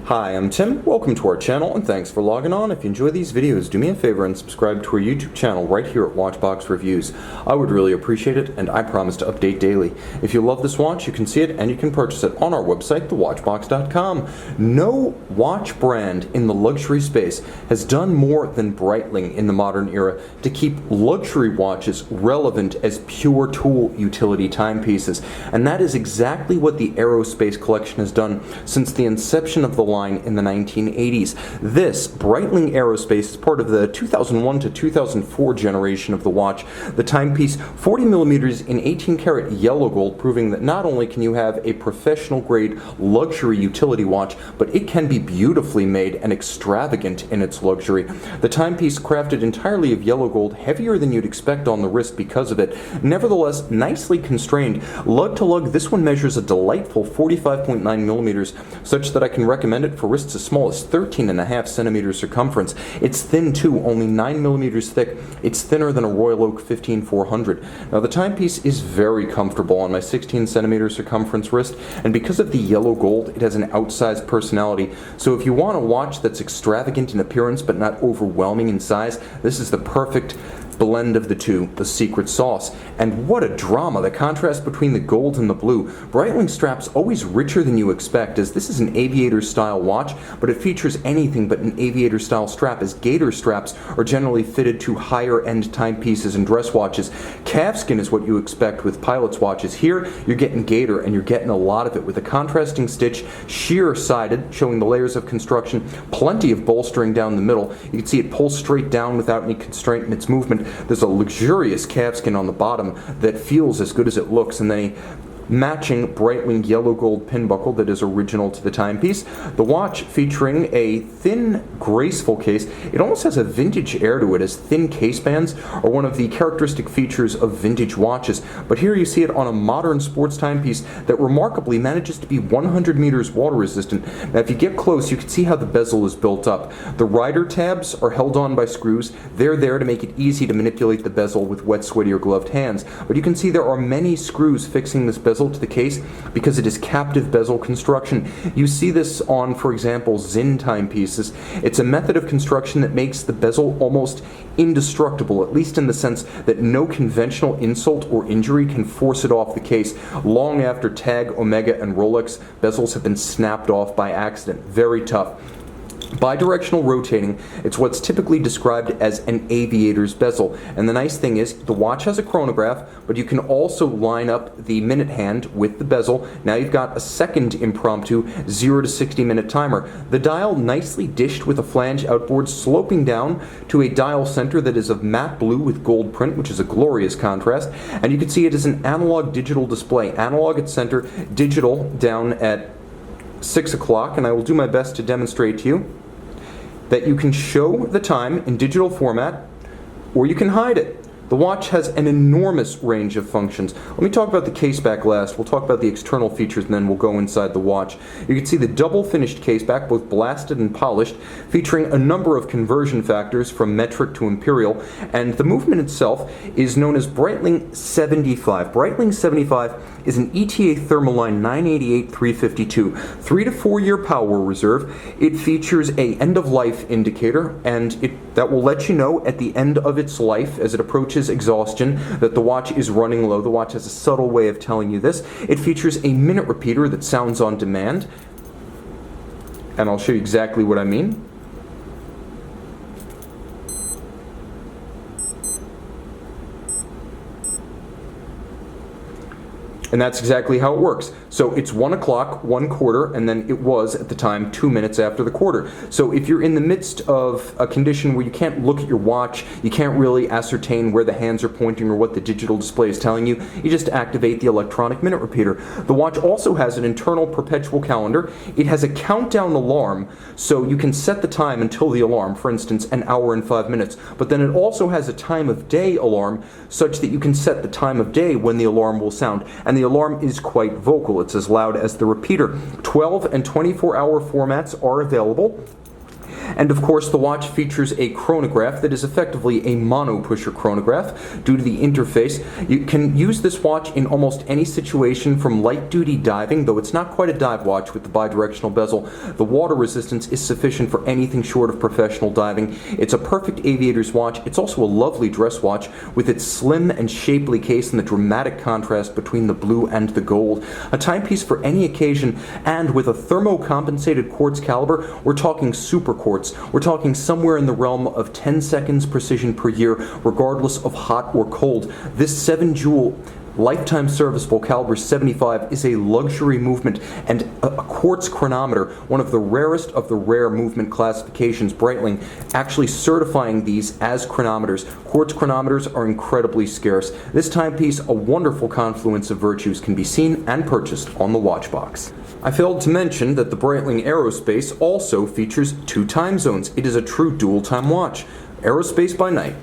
Hi, I'm Tim. Welcome to our channel and thanks for logging on. If you enjoy these videos, do me a favor and subscribe to our YouTube channel right here at Watchbox Reviews. I would really appreciate it and I promise to update daily. If you love this watch, you can see it and you can purchase it on our website, thewatchbox.com. No watch brand in the luxury space has done more than Breitling in the modern era to keep luxury watches relevant as pure tool utility timepieces. And that is exactly what the Aerospace collection has done since the inception of the line in the 1980s. This Breitling Aerospace is part of the 2001 to 2004 generation of the watch. The timepiece, 40 millimeters in 18 karat yellow gold, proving that not only can you have a professional grade luxury utility watch, but it can be beautifully made and extravagant in its luxury. The timepiece, crafted entirely of yellow gold, heavier than you'd expect on the wrist because of it, nevertheless nicely constrained. Lug to lug, this one measures a delightful 45.9 millimeters, such that I can recommend it for wrists as small as 13.5 centimeters circumference. It's thin too, only 9 millimeters thick. It's thinner than a Royal Oak 15400. Now the timepiece is very comfortable on my 16 centimeter circumference wrist, and because of the yellow gold, it has an outsized personality. So if you want a watch that's extravagant in appearance but not overwhelming in size, this is the perfect blend of the two, the secret sauce. And what a drama, the contrast between the gold and the blue. Breitling straps always richer than you expect, as this is an aviator style watch, but it features anything but an aviator style strap, as gator straps are generally fitted to higher end timepieces and dress watches. Calfskin is what you expect with pilot's watches. Here you're getting gator, and you're getting a lot of it with a contrasting stitch, sheer sided, showing the layers of construction, plenty of bolstering down the middle. You can see it pulls straight down without any constraint in its movement. There's a luxurious calfskin on the bottom that feels as good as it looks, and then a matching Breitling yellow gold pin buckle that is original to the timepiece. The watch featuring a thin, graceful case. It almost has a vintage air to it, as thin case bands are one of the characteristic features of vintage watches. But here you see it on a modern sports timepiece that remarkably manages to be 100 meters water resistant. Now if you get close, you can see how the bezel is built up. The rider tabs are held on by screws. They're there to make it easy to manipulate the bezel with wet, sweaty, or gloved hands. But you can see there are many screws fixing this bezel to the case because it is captive bezel construction. You see this on, for example, Zinn timepieces. It's a method of construction that makes the bezel almost indestructible, at least in the sense that no conventional insult or injury can force it off the case long after Tag, Omega, and Rolex bezels have been snapped off by accident. Very tough. Bidirectional rotating, it's what's typically described as an aviator's bezel. And the nice thing is, the watch has a chronograph, but you can also line up the minute hand with the bezel. Now you've got a second impromptu 0 to 60 minute timer. The dial nicely dished with a flange outboard sloping down to a dial center that is of matte blue with gold print, which is a glorious contrast. And you can see it is an analog digital display. Analog at center, digital down at 6 o'clock, and I will do my best to demonstrate to you that you can show the time in digital format, or you can hide it. The watch has an enormous range of functions. Let me talk about the case back last. We'll talk about the external features and then we'll go inside the watch. You can see the double finished case back, both blasted and polished, featuring a number of conversion factors from metric to imperial, and the movement itself is known as Breitling 75. Breitling 75 is an ETA Thermaline 988-352, 3 to 4 year power reserve. It features a end of life indicator, and that will let you know at the end of its life, as it approaches exhaustion, that the watch is running low. The watch has a subtle way of telling you this. It features a minute repeater that sounds on demand, and I'll show you exactly what I mean. And that's exactly how it works. So it's 1 o'clock, 1/4, and then it was, at the time, 2 minutes after the quarter. So if you're in the midst of a condition where you can't look at your watch, you can't really ascertain where the hands are pointing or what the digital display is telling you, you just activate the electronic minute repeater. The watch also has an internal perpetual calendar. It has a countdown alarm, so you can set the time until the alarm, for instance, 1 hour and 5 minutes. But then it also has a time of day alarm, such that you can set the time of day when the alarm will sound. And the alarm is quite vocal. It's as loud as the repeater. 12 and 24 hour formats are available. And of course, the watch features a chronograph that is effectively a mono-pusher chronograph. Due to the interface, you can use this watch in almost any situation, from light-duty diving, though it's not quite a dive watch with the bidirectional bezel. The water resistance is sufficient for anything short of professional diving. It's a perfect aviator's watch. It's also a lovely dress watch with its slim and shapely case and the dramatic contrast between the blue and the gold. A timepiece for any occasion, and with a thermocompensated quartz caliber, we're talking super quartz. We're talking somewhere in the realm of 10 seconds precision per year, regardless of hot or cold. This 7-jewel lifetime serviceable caliber 75 is a luxury movement, and a quartz chronometer, one of the rarest of the rare movement classifications. Breitling actually certifying these as chronometers. Quartz chronometers are incredibly scarce. This timepiece, a wonderful confluence of virtues, can be seen and purchased on the watch box. I failed to mention that the Breitling Aerospace also features 2 time zones. It is a true dual time watch. Aerospace by night,